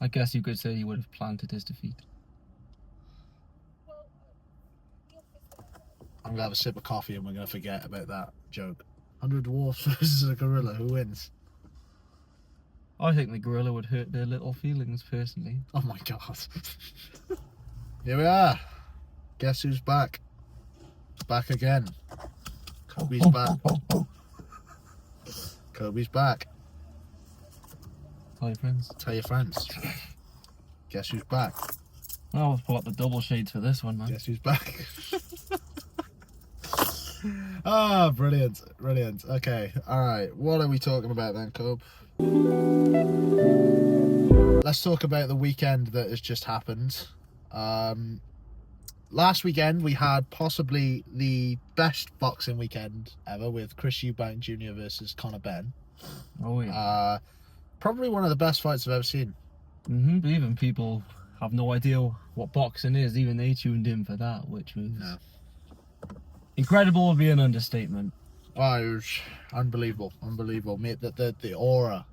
I guess you could say he would have planted his defeat. I'm going to have a sip of coffee and we're going to forget about that joke. 100 dwarfs versus a gorilla. Who wins? I think the gorilla would hurt their little feelings, personally. Oh my god. Here we are. Guess who's back? Back again. Kobe's back. Kobe's back. Tell your friends. Tell your friends. Guess who's back? Well, let's pull up the double shades for this one, man. Guess who's back? Ah, brilliant. Brilliant. Okay. Alright. What are we talking about then, Kobe? Let's talk about the weekend that has just happened. Last weekend we had possibly the best boxing weekend ever with Chris Eubank Jr. versus Conor Benn. Oh yeah. Probably one of the best fights I've ever seen. But even people have no idea what boxing is. Even they tuned in for that, which was incredible would be an understatement. Oh, it was unbelievable. Unbelievable. The aura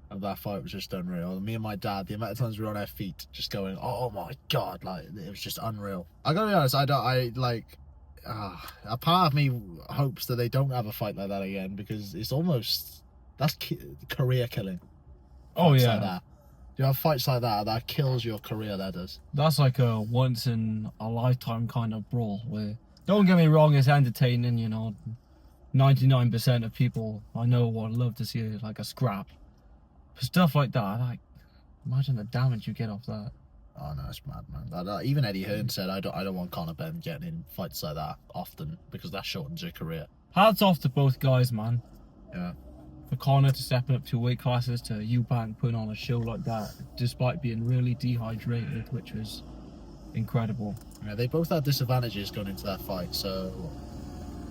of that fight was just unreal. Me and my dad, the amount of times we were on our feet just going, oh my god, like, it was just unreal. I gotta be honest, a part of me hopes that they don't have a fight like that again, because it's almost, that's career killing. Oh fights yeah. Like that. You have fights like that kills your career, that does. That's like a once in a lifetime kind of brawl where, don't get me wrong, it's entertaining, you know. 99% of people I know would love to see like a scrap. Stuff like that, like, imagine the damage you get off that. Oh no, it's mad, man. Even Eddie Hearn said, I don't want Conor Benn getting in fights like that often, because that shortens your career. Hats off to both guys, man. Yeah. For Conor to stepping up 2 weight classes, to Eubank putting on a show like that, despite being really dehydrated, which was incredible. Yeah, they both had disadvantages going into that fight, so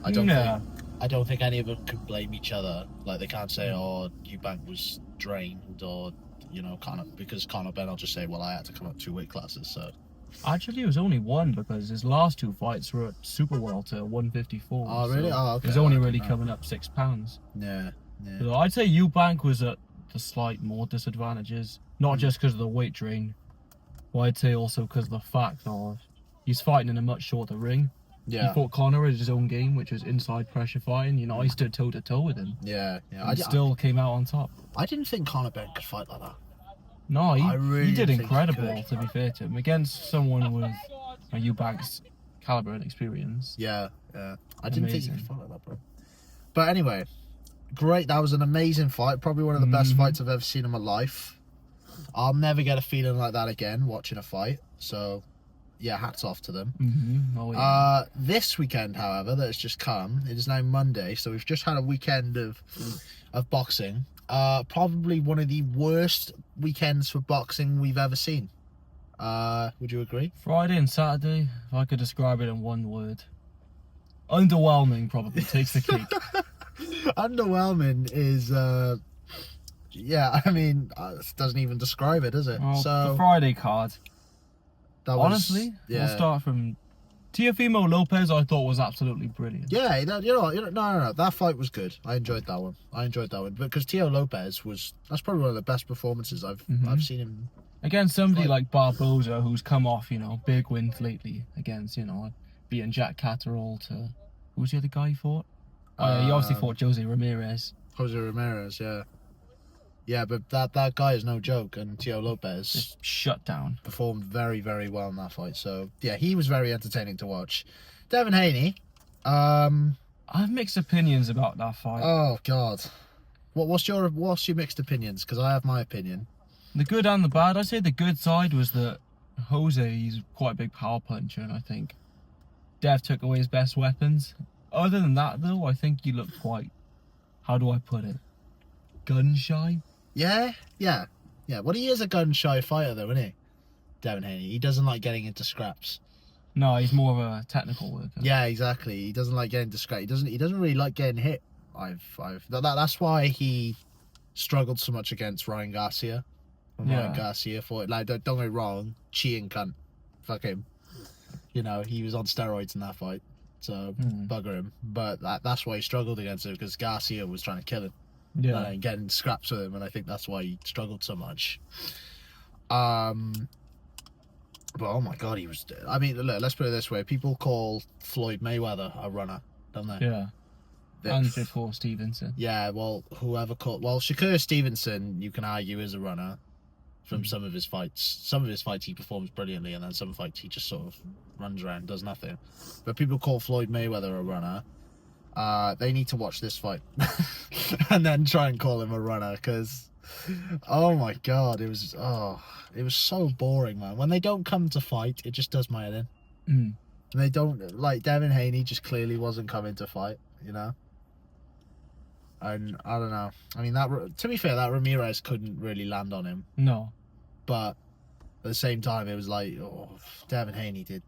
I don't think any of them could blame each other. Like, they can't say, oh, Eubank was drained, or, you know, because Conor Benn will just say, well, I had to come up 2 weight classes, so. Actually, it was only 1, because his last 2 fights were at super welter 154. Oh really? So Okay. he's only really coming up 6 pounds. Yeah. So I'd say Eubank was at the slight more disadvantages, not just because of the weight drain, but I'd say also because of the fact of he's fighting in a much shorter ring. Yeah. He fought Conor at his own game, which was inside pressure fighting. You know, I stood toe to toe with him. Yeah. I still came out on top. I didn't think Conor Benn could fight like that. No, he did incredible, he to be fair to him, against someone with Eubank's caliber and experience. Yeah. I didn't think he could fight like that, bro. But anyway, great. That was an amazing fight. Probably one of the best fights I've ever seen in my life. I'll never get a feeling like that again watching a fight. So, yeah, hats off to them. Oh, yeah. This weekend, however, that has just come, it is now Monday, so we've just had a weekend of boxing. Probably one of the worst weekends for boxing we've ever seen. Would you agree? Friday and Saturday, if I could describe it in one word, underwhelming probably takes the cake. Underwhelming is, yeah, I mean, it doesn't even describe it, does it? Well, so the Friday card, honestly, we'll start from Teofimo Lopez. I thought was absolutely brilliant. Yeah, no, that fight was good. I enjoyed that one. Because Teo Lopez that's probably one of the best performances I've seen him. Against somebody like Barboza, who's come off, you know, big wins lately against, you know, beating Jack Catterall to, who was the other guy he fought? He obviously fought Jose Ramirez. Yeah. Yeah, but that guy is no joke, and Teo Lopez just shut down. Performed very, very well in that fight. So yeah, he was very entertaining to watch. Devin Haney, I have mixed opinions about that fight. Oh god, what's your mixed opinions? Because I have my opinion. The good and the bad. I'd say the good side was that Jose, he's quite a big power puncher, and I think Dev took away his best weapons. Other than that, though, I think he looked quite, how do I put it, gun shy. Yeah. Well, he is a gun-shy fighter, though, isn't he? Devin Haney. He doesn't like getting into scraps. No, he's more of a technical worker. Yeah, exactly. He doesn't like getting into scraps. He doesn't really like getting hit. That's why he struggled so much against Ryan Garcia. Ryan Garcia fought. Like, don't get me wrong, cheating cunt. Fuck him. You know, he was on steroids in that fight, so bugger him. But that's why he struggled against him, because Garcia was trying to kill him. And getting scraps with him, and I think that's why he struggled so much. But oh my god, he was. I mean, look, let's put it this way: people call Floyd Mayweather a runner, don't they? Yeah. And before Stevenson. Yeah, well, whoever called. Well, Shakur Stevenson, you can argue, is a runner from some of his fights. Some of his fights he performs brilliantly, and then some fights he just sort of runs around, does nothing. But people call Floyd Mayweather a runner. They need to watch this fight and then try and call him a runner, because oh my god, it was so boring, man. When they don't come to fight, it just does my head in. And they don't, like, Devin Haney just clearly wasn't coming to fight, you know. And I don't know. I mean, to be fair, that Ramirez couldn't really land on him. No. But at the same time, it was like, oh, Devin Haney did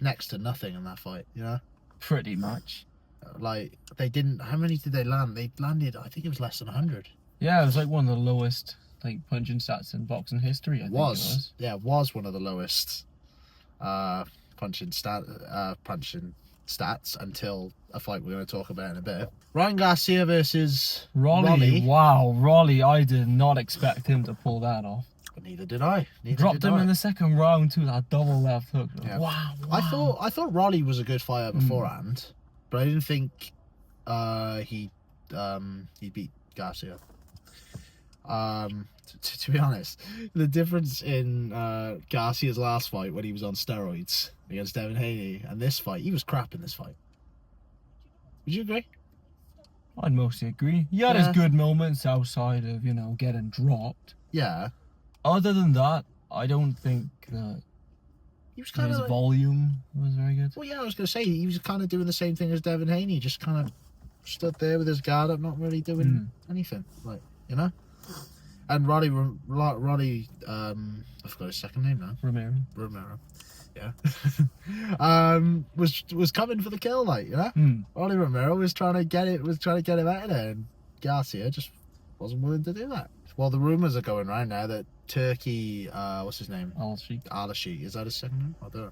next to nothing in that fight, you know? Pretty much. Like, they didn't... How many did they land? They landed, I think it was less than 100. Yeah, it was like one of the lowest, like, punching stats in boxing history, I think it was. Yeah, it was one of the lowest punching stats until a fight we're going to talk about in a bit. Ryan Garcia versus Rolly. Wow, Rolly, I did not expect him to pull that off. But neither did I. Dropped him in the second round too, that double left hook. Yeah. Wow. I thought Rolly was a good fighter beforehand, but I didn't think he beat Garcia. To be honest, the difference in Garcia's last fight when he was on steroids against Devin Haney and this fight, he was crap in this fight. Would you agree? I'd mostly agree. He had his good moments outside of, you know, getting dropped. Yeah. Other than that, I don't think that he was kind his of volume was very good. Well, yeah, I was going to say, he was kind of doing the same thing as Devin Haney, just kind of stood there with his guard up, not really doing anything, like, you know? And Roddy, I forgot his second name now. Romero. Yeah. was coming for the kill, like, you know? Roddy Romero was trying to get him out of there, and Garcia just wasn't willing to do that. Well, the rumours are going around now that Turkey, what's his name? Alashik. Is that his second name? I don't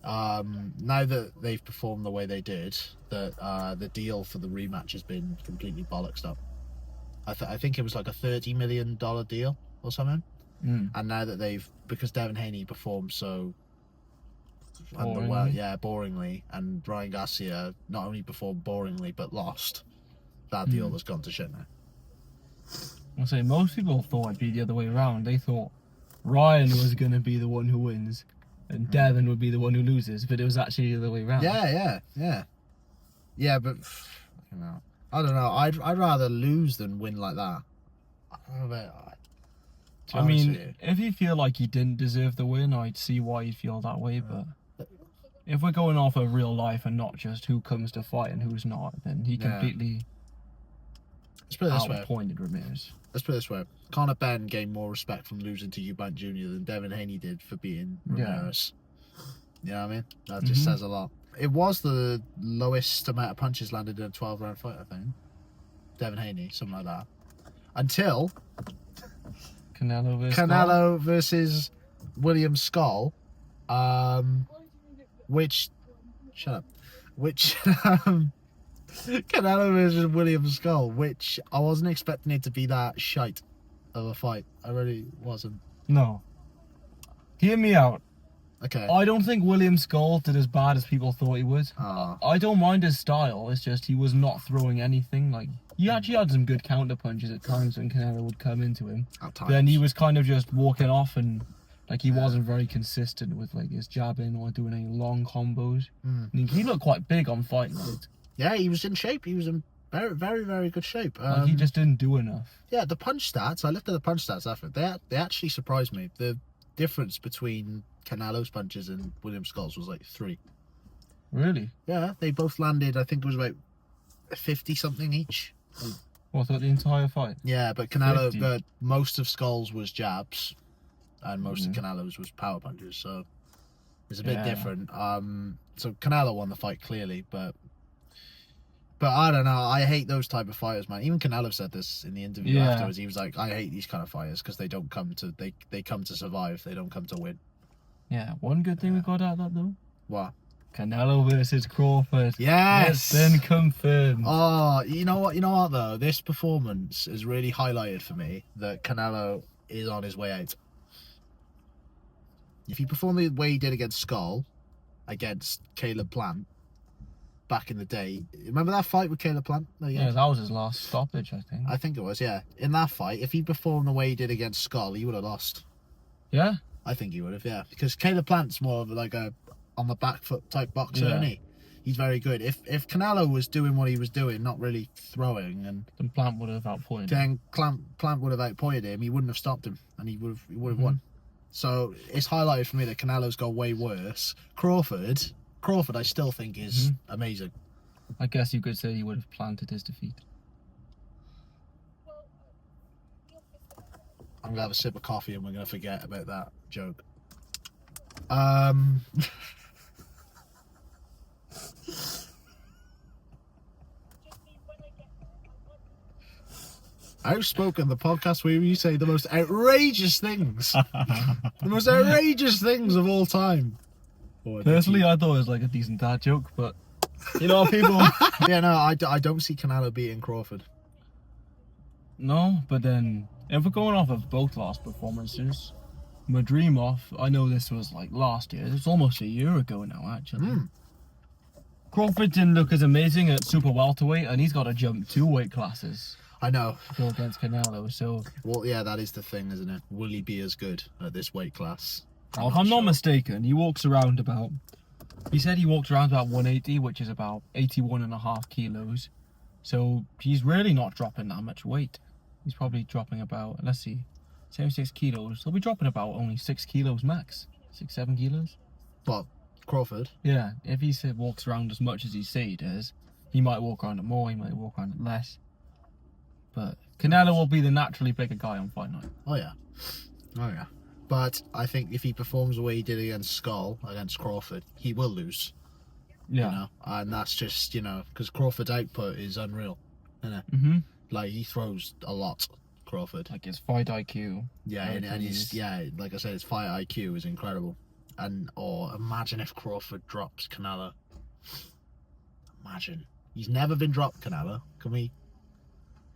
know. Now that they've performed the way they did, that the deal for the rematch has been completely bollocksed up. I think it was like a $30 million deal or something. And now that because Devin Haney performed so boringly, and Ryan Garcia not only performed boringly but lost, that deal has gone to shit now. I'll say most people thought it'd be the other way around. They thought Ryan was going to be the one who wins and Devin would be the one who loses, but it was actually the other way around. Yeah, but you know, I don't know. I'd rather lose than win like that. I mean, if you feel like you didn't deserve the win, I'd see why you feel that way, but if we're going off of real life and not just who comes to fight and who's not, then he completely outpointed Ramirez. Let's put it this way. Conor Benn gained more respect from losing to Eubank Jr. than Devin Haney did for beating Ramirez. You know what I mean? That just says a lot. It was the lowest amount of punches landed in a 12-round fight, I think. Devin Haney, something like that. Until Canelo versus William Skull, which Canelo versus William Skull, which I wasn't expecting it to be that shite of a fight. I really wasn't. No. Hear me out. Okay. I don't think William Skull did as bad as people thought he would. I don't mind his style. It's just he was not throwing anything. Like, he actually had some good counter punches at times when Canelo would come into him. At times. Then he was kind of just walking off, and like he wasn't very consistent with like his jabbing or doing any long combos. I mean, he looked quite big on fight night. Yeah, he was in shape. He was in very, very, very good shape. Like, he just didn't do enough. Yeah, the punch stats. I looked at the punch stats after. They actually surprised me. The difference between Canelo's punches and William Skull's was like 3. Really? Yeah, they both landed. I think it was about 50 something each. What, throughout the entire fight? Yeah, but but most of Skull's was jabs, and most of Canelo's was power punches. So it's a bit different. So Canelo won the fight clearly, but I don't know. I hate those type of fighters, man. Even Canelo said this in the interview afterwards. He was like, "I hate these kind of fighters because they don't come to they come to survive. They don't come to win." Yeah. One good thing we got out of that though. What? Canelo versus Crawford. Yes. It's been confirmed. Oh, you know what though? This performance has really highlighted for me that Canelo is on his way out. If he performed the way he did against Skull, against Caleb Plant, back in the day, remember that fight with Caleb Plant? Yeah, that was his last stoppage, I think. I think it was, yeah. In that fight, if he performed the way he did against Skull, he would have lost. Yeah? I think he would have, yeah. Because Caleb Plant's more of like a on the back foot type boxer, isn't he? He's very good. If Canelo was doing what he was doing, not really throwing, then Plant would have outpointed him. Then Plant would have outpointed him. He wouldn't have stopped him, and he would have won. So it's highlighted for me that Canelo's got way worse. Crawford, I still think is amazing. I guess you could say he would have planted his defeat. I'm gonna have a sip of coffee and we're gonna forget about that joke. Outspoken, the podcast where you say the most outrageous things. The most outrageous things of all time. Personally, I thought it was like a decent dad joke, but you know, people... Yeah, no, I don't see Canelo beating Crawford. No, but then, if we're going off of both last performances, Madrimov, I know this was like last year, it's almost a year ago now, actually. Crawford didn't look as amazing at super welterweight, and he's got to jump 2 weight classes. I know. To go against Canelo, so... Well, yeah, that is the thing, isn't it? Will he be as good at this weight class? If I'm not mistaken, he walks around about... He said he walked around about 180, which is about 81.5 kilos. So he's really not dropping that much weight. He's probably dropping about, let's see, 76 kilos. He'll be dropping about only 6 kilos max. 6-7 kilos. But Crawford? Yeah, if he walks around as much as he say he does, he might walk around it more, he might walk around it less. But Canelo will be the naturally bigger guy on fight night. Oh yeah. But I think if he performs the way he did against Skull, against Crawford, he will lose. Yeah. You know? And that's just, because Crawford's output is unreal. Isn't it? Like, he throws a lot, Crawford. Like his fight IQ. Yeah, and he's, like I said, his fight IQ is incredible. And, imagine if Crawford drops Canelo. Imagine. He's never been dropped, Canelo. Can we...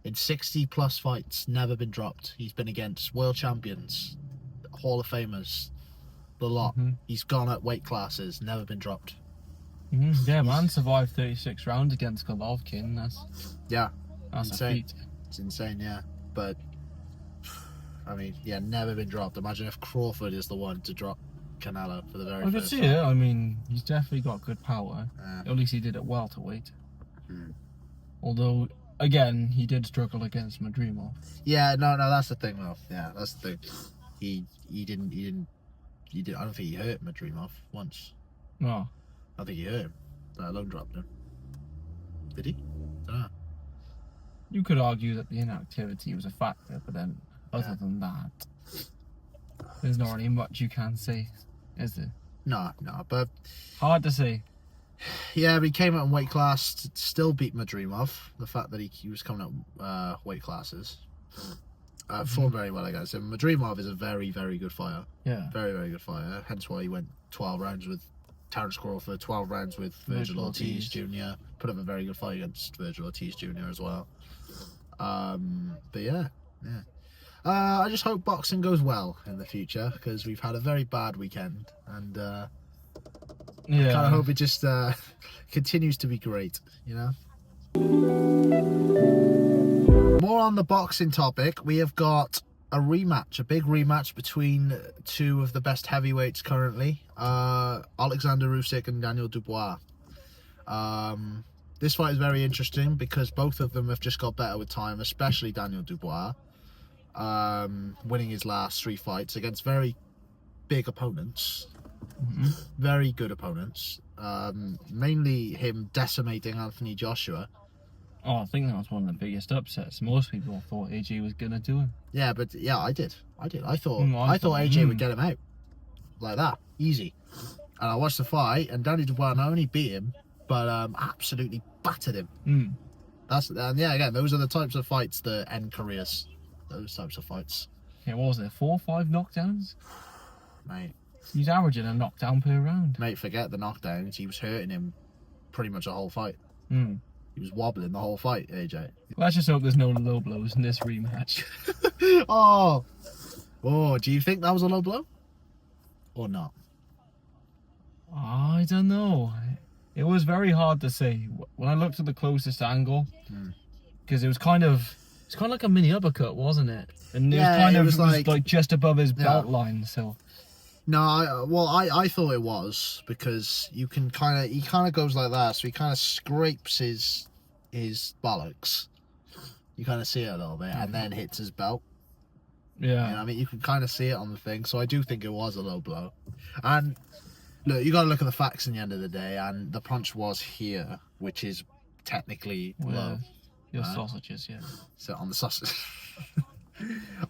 In 60 plus fights, never been dropped. He's been against world champions, Hall of Famers, the lot. He's gone at weight classes, never been dropped. Yeah, man survived 36 rounds against Golovkin. That's insane. A feat. It's insane, yeah. But I mean, never been dropped. Imagine if Crawford is the one to drop Canelo for the very first time. I could see it. I mean, he's definitely got good power. At least he did it welterweight. Although, again, he did struggle against Madrimov. Yeah, no, that's the thing, though. Yeah, that's the thing. He didn't. I don't think he hurt Madrimov once. No. I think he hurt him. Let alone dropped him. Did he? I don't know. You could argue that the inactivity was a factor, but then, other than that, there's not really much you can say, is there? No, but... Hard to say. Yeah, but he came out in weight class to still beat Madrimov. The fact that he was coming out weight classes. Fought very well against him. Madrimov is a very, very good fighter. Yeah. Very, very good fighter. Hence why he went 12 rounds with Terence Crawford, 12 rounds with Virgil Ortiz Jr. Put up a very good fight against Virgil Ortiz Jr. as well. But yeah. I just hope boxing goes well in the future, because we've had a very bad weekend, and I kind of hope it just continues to be great, More on the boxing topic, we have got a big rematch between two of the best heavyweights currently, Oleksandr Usyk and Daniel Dubois. This fight is very interesting because both of them have just got better with time, especially Daniel Dubois, winning his last 3 fights against very big opponents, very good opponents, mainly him decimating Anthony Joshua. Oh, I think that was one of the biggest upsets. Most people thought AJ was gonna do him. Yeah, but I did. I thought AJ would get him out like that, easy. And I watched the fight, and Danny Dubois not only beat him, but absolutely battered him. Again, those are the types of fights that end careers. Those types of fights. Yeah, what was it? 4 or 5 knockdowns? Mate, he's averaging a knockdown per round. Mate, forget the knockdowns. He was hurting him pretty much the whole fight. He was wobbling the whole fight, AJ. Let's just hope there's no low blows in this rematch. Oh, do you think that was a low blow? or not? I don't know. It was very hard to say. When I looked at the closest angle, because it's kind of like a mini uppercut, wasn't it? And it was like just above his belt line. So no, I thought it was, because he kind of goes like that, so he kind of scrapes his bollocks. You kind of see it a little bit, and then hits his belt. Yeah, you know, I mean, you can kind of see it on the thing. So I do think it was a low blow. And look, you got to look at the facts in the end of the day, and the punch was here, which is technically low. Your sausages, yeah. So on the sausage,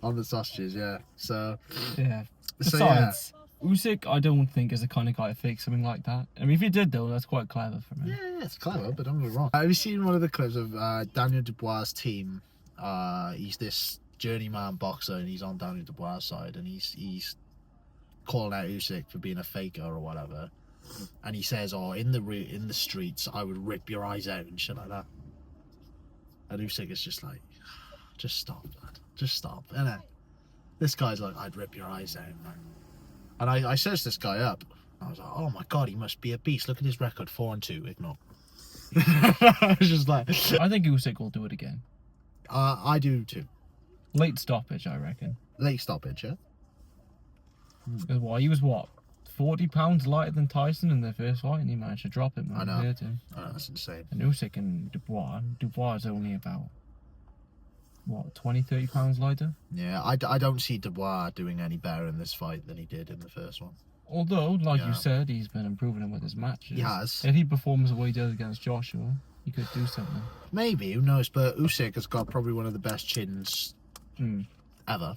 on the sausages, yeah. So yeah. Besides, Usyk, I don't think is the kind of guy to fake something like that. I mean, if he did though, that's quite clever from him. Yeah, it's clever, but don't get me wrong. Have you seen one of the clips of Daniel Dubois' team? He's this journeyman boxer, and he's on Daniel Dubois' side, and he's calling out Usyk for being a faker or whatever, and he says, "Oh, in the streets, I would rip your eyes out and shit like that." And Usyk is just like, "Just stop, lad. Just stop." Innit? This guy's like, "I'd rip your eyes out, man." And I searched this guy up. I was like, "Oh my god, he must be a beast. Look at his record, 4-2. Ignore." I was just like, I think Usyk will do it again. I do too. Late stoppage, I reckon. Late stoppage, yeah. He was what, 40 pounds lighter than Tyson in their first fight, and he managed to drop him. I know. Hurt him. I know, that's insane. And Usyk and Dubois is only about, what, 20, 30 pounds lighter? Yeah, I don't see Dubois doing any better in this fight than he did in the first one. Although, like you said, he's been improving him with his matches. He has. If he performs the way he does against Joshua, he could do something. Maybe, who knows? But Usyk has got probably one of the best chins ever,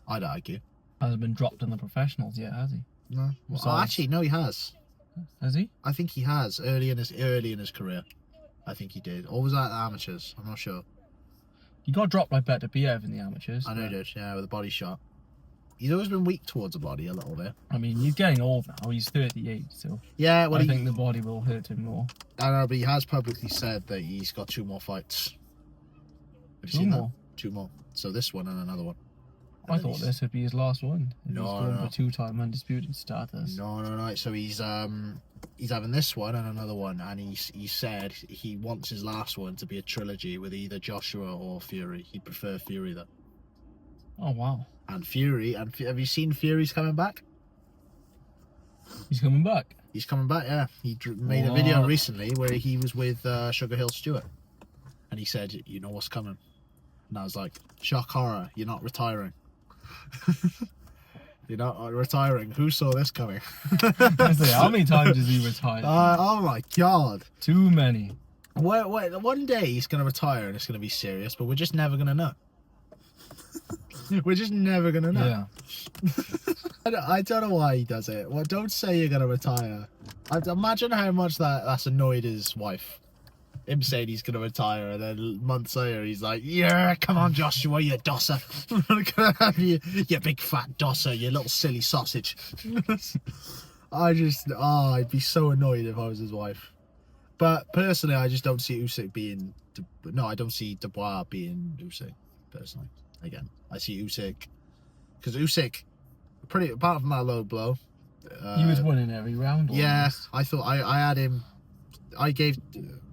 I'd argue. Hasn't been dropped in the professionals yet, has he? No. Well, actually, no, he has. Has he? I think he has early in his career. I think he did. Or was that the amateurs? I'm not sure. He got dropped by Better BF in the amateurs. I know he did, yeah, with a body shot. He's always been weak towards the body a little bit. I mean, he's getting old now. He's 38, so yeah, well, I think the body will hurt him more. I know, but he has publicly said that he's got 2 more fights. Have you Two seen more? that? 2 more. So this one and another one. I thought this would be his last one. No, he's going for 2-time undisputed status. No. So he's having this one and another one, and he said he wants his last one to be a trilogy with either Joshua or Fury. He'd prefer Fury though. Oh wow! And Fury, have you seen Fury's coming back? He's coming back. He's coming back. Yeah, he made a video recently where he was with Sugar Hill Stewart, and he said, "You know what's coming," and I was like, "Shock horror! You're not retiring." You're not retiring. Who saw this coming? How many times has he retired? Oh my god. Too many. One day he's going to retire and it's going to be serious, but we're just never going to know. We're just never going to know. Yeah. I don't know why he does it. Well, don't say you're going to retire. Imagine how much that's annoyed his wife. Him saying he's going to retire, and then months later he's like, "Yeah, come on, Joshua, you dosser. you big fat dosser, you little silly sausage." I'd be so annoyed if I was his wife. But personally, I just don't see Usyk being... No, I don't see Dubois being Usyk, personally. Again, I see Usyk... Because Usyk, apart from that low blow... he was winning every round. Almost. Yeah, I thought I had him... I gave...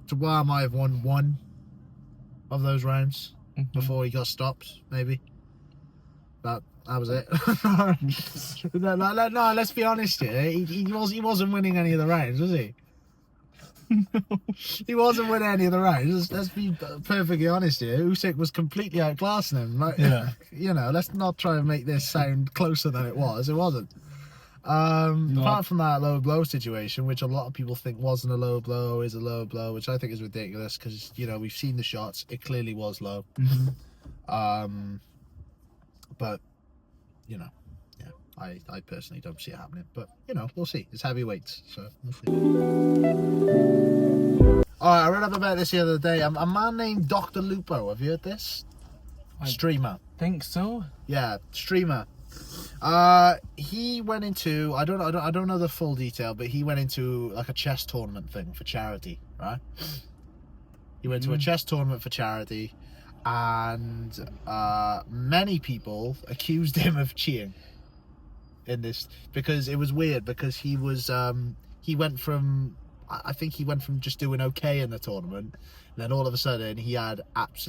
Dubois might have won 1 of those rounds before he got stopped, maybe. That was it. No, let's be honest here. He wasn't winning any of the rounds, was he? No. He wasn't winning any of the rounds. Let's be perfectly honest here. Usyk was completely outclassing him. Like, yeah. You know, let's not try and make this sound closer than it was. It wasn't. Apart from that low blow situation, which a lot of people think wasn't a low blow, is a low blow, which I think is ridiculous because, you know, we've seen the shots. It clearly was low. But, you know, yeah, I personally don't see it happening. But, you know, we'll see. It's heavyweights, so we'll see. Alright, I read up about this the other day. A man named Dr. Lupo. Have you heard this? Streamer. Think so? Yeah, streamer. He went into I don't know the full detail, but he went into like a chess tournament thing for charity, right? He went to a chess tournament for charity, and many people accused him of cheating in this, because it was weird, because he was he went from, I think he went from just doing okay in the tournament, and then all of a sudden he had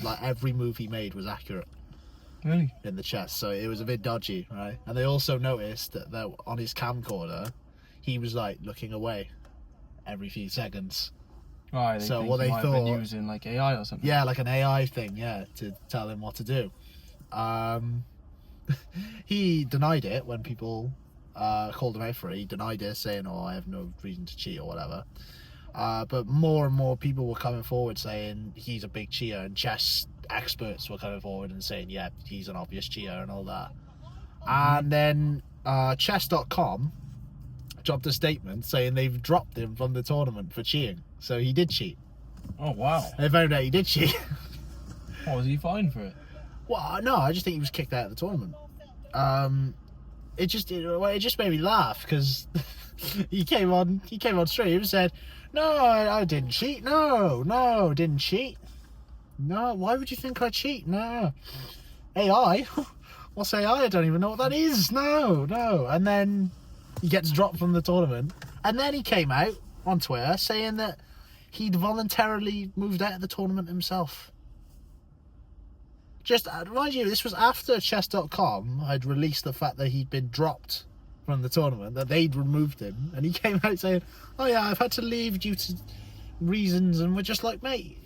like every move he made was accurate. Really? In the chest, so it was a bit dodgy, right? And they also noticed that on his camcorder, he was like looking away every few seconds. Right. So think what he they might have been thought, using like AI or something. yeah, like an AI thing, yeah, to tell him what to do. He denied it when people called him out for it. He denied it, saying, "Oh, I have no reason to cheat" or whatever. But more and more people were coming forward saying he's a big cheater, and chess experts were coming forward and saying, yeah, he's an obvious cheater and all that. And then chess.com dropped a statement saying they've dropped him from the tournament for cheating. So he did cheat. Oh wow. They found out he did cheat. What was he fined for it? Well, no, I just think he was kicked out of the tournament. It just made me laugh, because he came on stream and said, "No, I didn't cheat. No, didn't cheat. No, why would you think I cheat? No, AI. What's AI? I don't even know what that is. No." And then he gets dropped from the tournament, and then he came out on Twitter saying that he'd voluntarily moved out of the tournament himself. Just mind you, this was after chess.com had released the fact that he'd been dropped from the tournament, that they'd removed him, and he came out saying, "Oh yeah, I've had to leave due to reasons," and we're just like, mate,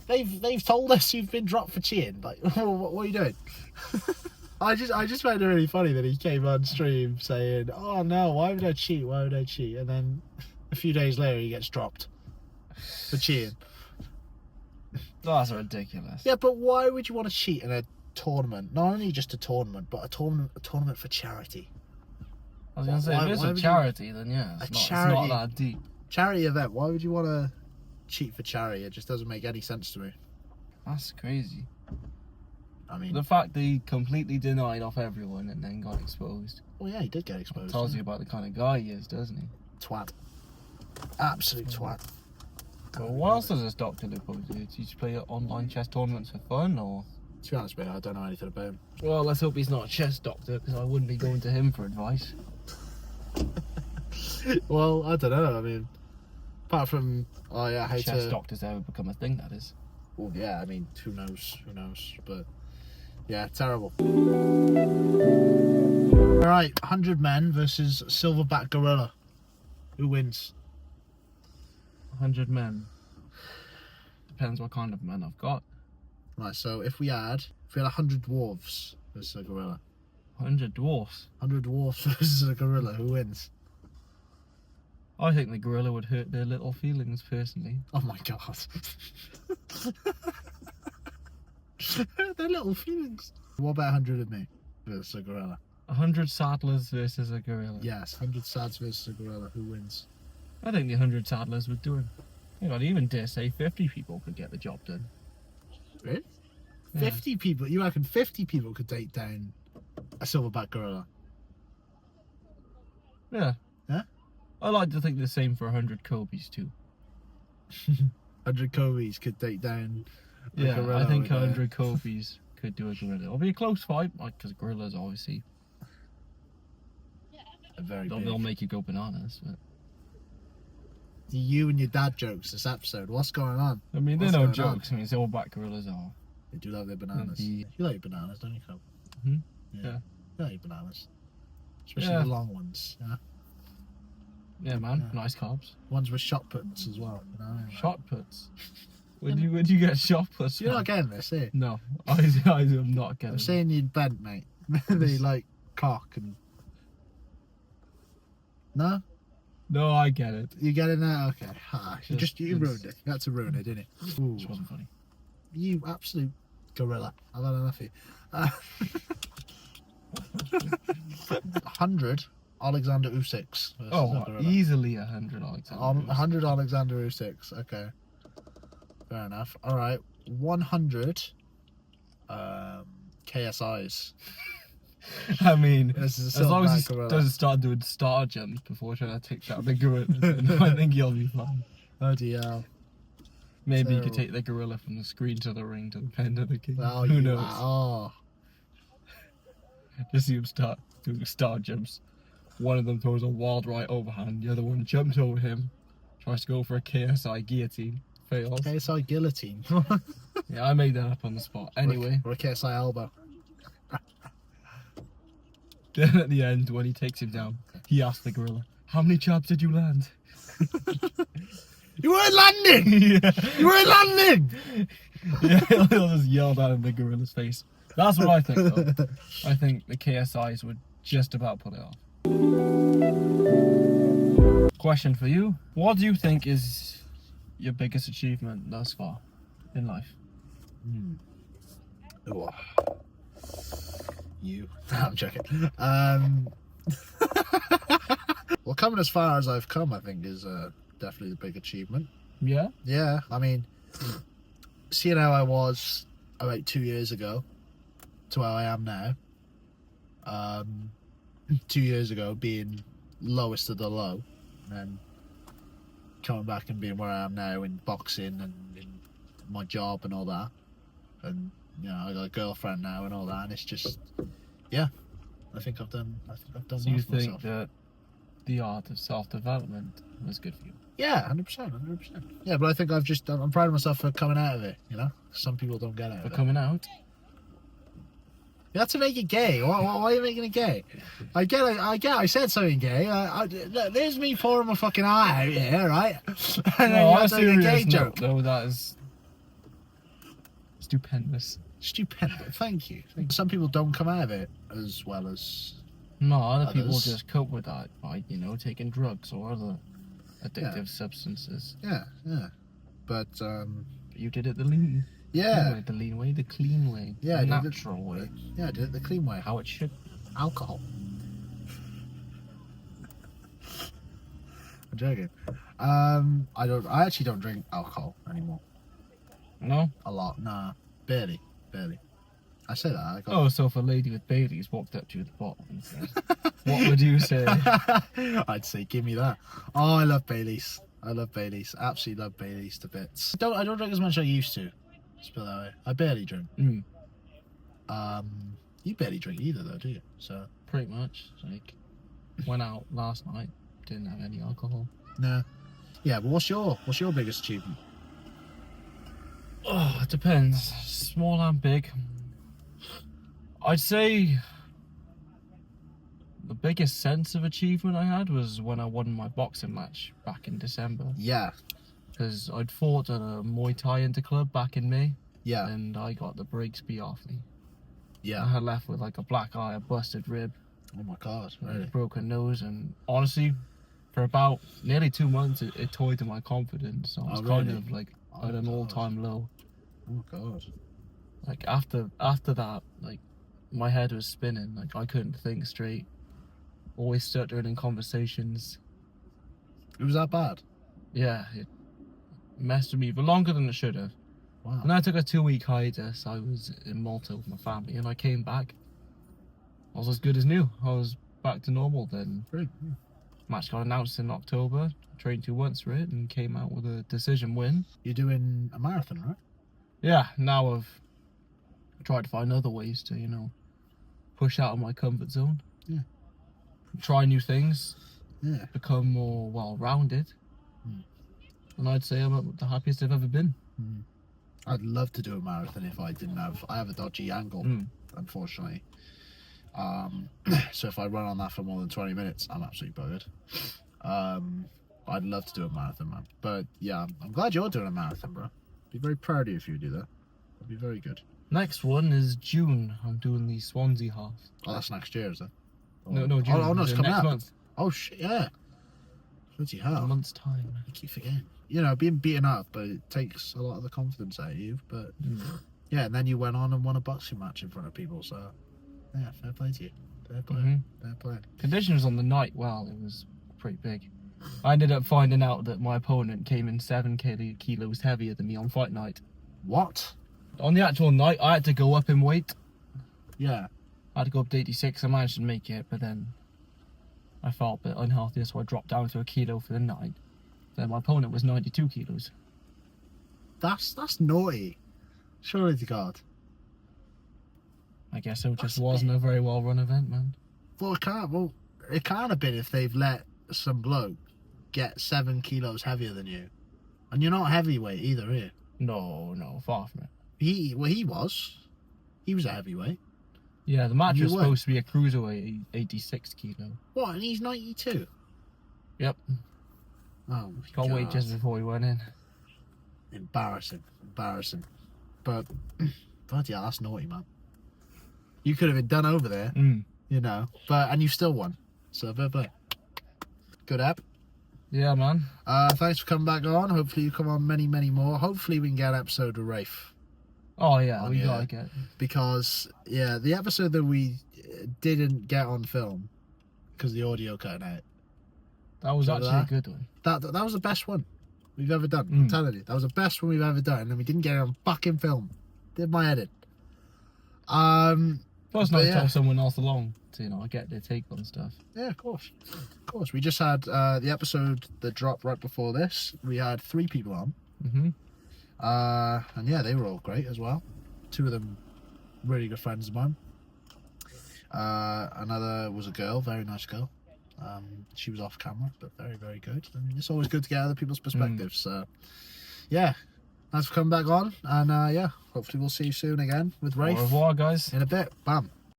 they've told us you've been dropped for cheating. Like, what are you doing? I just found it really funny that he came on stream saying, "Oh no, why would I cheat? Why would I cheat?" And then a few days later he gets dropped for cheating. That's ridiculous. Yeah, but why would you want to cheat in a tournament? Not only just a tournament, but a tournament for charity. I was going to say, if it's a charity, then yeah, it's not that deep. Charity event, why would you want to cheat for charity? It just doesn't make any sense to me. That's crazy. I mean, the fact that he completely denied off everyone and then got exposed. Well, yeah, he did get exposed. Tells you about the kind of guy he is, doesn't he? Twat. Absolute twat. Well, what else does this Dr. Lupo do? Does he just play online chess tournaments for fun, or? To be honest with you, I don't know anything about him. Well, let's hope he's not a chess doctor, because I wouldn't be going to him for advice. Well, I don't know. I mean, apart from, oh yeah, how chess doctors ever become a thing, that is. Well, yeah, I mean, who knows? But yeah, terrible. All right, 100 men versus silverback gorilla. Who wins? 100 men. Depends what kind of men I've got. Right, so if we had 100 dwarves versus a gorilla. 100 dwarfs? 100 dwarfs versus a gorilla, who wins? I think the gorilla would hurt their little feelings, personally. Oh my god. Their little feelings. What about 100 of me versus a gorilla? 100 saddlers versus a gorilla. Yes, 100 sads versus a gorilla, who wins? I think the 100 saddlers would do it. I'd even dare say 50 people could get the job done. Really? Yeah. 50 people? You reckon 50 people could take down a silverback gorilla? Yeah. Yeah? I like to think the same for 100 Kobe's too. 100 Kobe's could take down a gorilla. I think 100 Kobe's could do a gorilla. It'll be a close fight, because gorillas obviously they'll make you go bananas. But you and your dad jokes this episode. What's going on? I mean, they're no jokes. I mean, silverback gorillas are. They do love their bananas. You like bananas, don't you, Cope? Yeah. You like bananas. Especially the long ones. Yeah. Yeah, man. Yeah. Nice carbs. Ones with shot puts as well. You know? Shot puts? Where'd you get shot puts? You're not getting this, eh? No, I'm not getting I'm saying you're bent, mate. They like cock and... No? No, I get it. You get it now? Okay. You ruined it. You had to ruin it, didn't it? Ooh. Which wasn't funny. You absolute gorilla. I've had enough of you. 100 Oleksandr Usyks. Easily 100 Oleksandr. 100 Oleksandr Usyks. Okay. Fair enough. All right. 100 KSIs. I mean, as long as he doesn't start doing star jumps before trying to take down the gorilla, then I think he'll be fine. Oh dear. Maybe you could take the gorilla from the screen to the ring to the pen to the king. Oh, who knows? Oh. Just see him start doing star jumps. One of them throws a wild right overhand, the other one jumps over him, tries to go for a KSI guillotine, fails. KSI guillotine. Yeah, I made that up on the spot. Anyway, or a KSI elbow. then at the end, when he takes him down, he asks the gorilla, "How many jabs did you land?" You weren't landing! Yeah. You weren't landing! Yeah, he'll just yell that in the gorilla's face. That's what I think, though. I think the KSIs would just about pull it off. Question for you. What do you think is your biggest achievement thus far in life? Oh. You. I'm joking. Well, coming as far as I've come, I think, is definitely the big achievement. Yeah? Yeah, I mean, seeing how I was about 2 years ago to how I am now. 2 years ago being lowest of the low, and then coming back and being where I am now in boxing and in my job and all that, and you know, I got a girlfriend now and all that, and it's just, yeah, I think I've done So well you for think myself. that the art of self-development was good for you? Yeah, 100%. Yeah, but I think I'm proud of myself for coming out of it. You know, some people don't get out For of it. coming out? You have to make it gay. Why are you making it gay? I get. I said something gay. Look, there's me pouring my fucking eye out here, right? And then No, you on a have to make a gay serious joke. note, though, that is stupendous. Stupendous. Thank you. Some people don't come out of it as well as. No, other people Others. just cope with that by, you know, taking drugs or other addictive substances. Yeah. But But you did it the lean. yeah. Way, the lean way, the clean way, Yeah, I the did it- natural way, Yeah, I did it the clean way. how it should. Alcohol. I'm joking. I actually don't drink alcohol anymore. No? A lot. Nah. Barely. I say that. I got Oh, so if a lady with Baileys walked up to you at the bottom and said, what would you say? I'd say, give me that. Oh, I love Baileys. Absolutely love Baileys to bits. I don't drink as much as I used to. Let's put it that way. I barely drink. Mm, You barely drink either, though, do you? So pretty much. Like, went out last night, didn't have any alcohol. no. Yeah, but what's your biggest achievement? Oh, it depends. Small and big. I'd say the biggest sense of achievement I had was when I won my boxing match back in December. Yeah. Because I'd fought at a Muay Thai Interclub back in May, Yeah. and I got the brakes beat off me. I Yeah. had left with like a black eye, a busted rib, Oh my god. a Really? broken nose, and honestly, for about nearly 2 months, it toyed to my confidence. I was kind really? of like Oh at an God. all-time low. Oh god. Like after that, like my head was spinning. Like I couldn't think straight. Always stuttering in conversations. It was that bad. Yeah, it messed with me for longer than it should have. Wow. And I took a 2-week hiatus. I was in Malta with my family, and I came back. I was as good as new. I was back to normal then. Really? Match got announced in October. Trained 2 months for it and came out with a decision win. You're doing a marathon, right? Yeah, now I've tried to find other ways to, you know, push out of my comfort zone. Yeah. Try new things. Yeah. Become more well-rounded. And I'd say I'm the happiest I've ever been. I'd love to do a marathon if I didn't have. I have a dodgy ankle, unfortunately. So if I run on that for more than 20 minutes, I'm absolutely buggered. I'd love to do a marathon, man. But yeah, I'm glad you're doing a marathon, bro. Be very proud of you if you do that. That'd be very good. Next one is June. I'm doing the Swansea half. Oh, that's next year, is it? No, June. Oh, no, it's coming next up. month. Oh shit, yeah. Bloody A hell. month's time. I keep forgetting. You know, being beaten up, but it takes a lot of the confidence out of you. But yeah, and then you went on and won a boxing match in front of people. So yeah, fair play to you. Fair play. Fair play. Conditions on the night, well, it was pretty big. I ended up finding out that my opponent came in 7 kilos heavier than me on fight night. What? On the actual night, I had to go up in weight. Yeah. I had to go up to 86. I managed to make it, but then I felt a bit unhealthy, so I dropped down to a kilo for the night. Then my opponent was 92 kilos. That's naughty. Surely to God. I guess it just wasn't a very well run event, man. Well, it can't. Well, it can't have been if they've let some bloke get 7 kilos heavier than you, and you're not heavyweight either, are you? No, far from it. He was a heavyweight. Yeah, the match You was weren't. supposed to be a cruiserweight, 86 kilo. What? And he's 92. Yep. Oh my Got God. weight just before he went in. Embarrassing. But bloody hell, that's naughty, man. You could have been done over there, you know. And you still won. So fair play. Good app. Yeah, man. Thanks for coming back on. Hopefully you come on many, many more. Hopefully we can get an episode of Rafe. Oh yeah, On we here. gotta get. Because the episode that we didn't get on film because the audio cut out. That was Remember actually that? a good one. That was the best one we've ever done. I'm telling you, that was the best one we've ever done, and we didn't get it on fucking film. Did my edit. First night but to yeah. tell someone else along to get their take on stuff. Yeah, of course. We just had the episode that dropped right before this. We had 3 people on. And yeah, they were all great as well. 2 of them really good friends of mine. Another was a girl, very nice girl. She was off camera, but very, very good. And it's always good to get other people's perspectives. So yeah, thanks for coming back on. And yeah, hopefully we'll see you soon again with Rafe. Au revoir, guys. In a bit. Bam.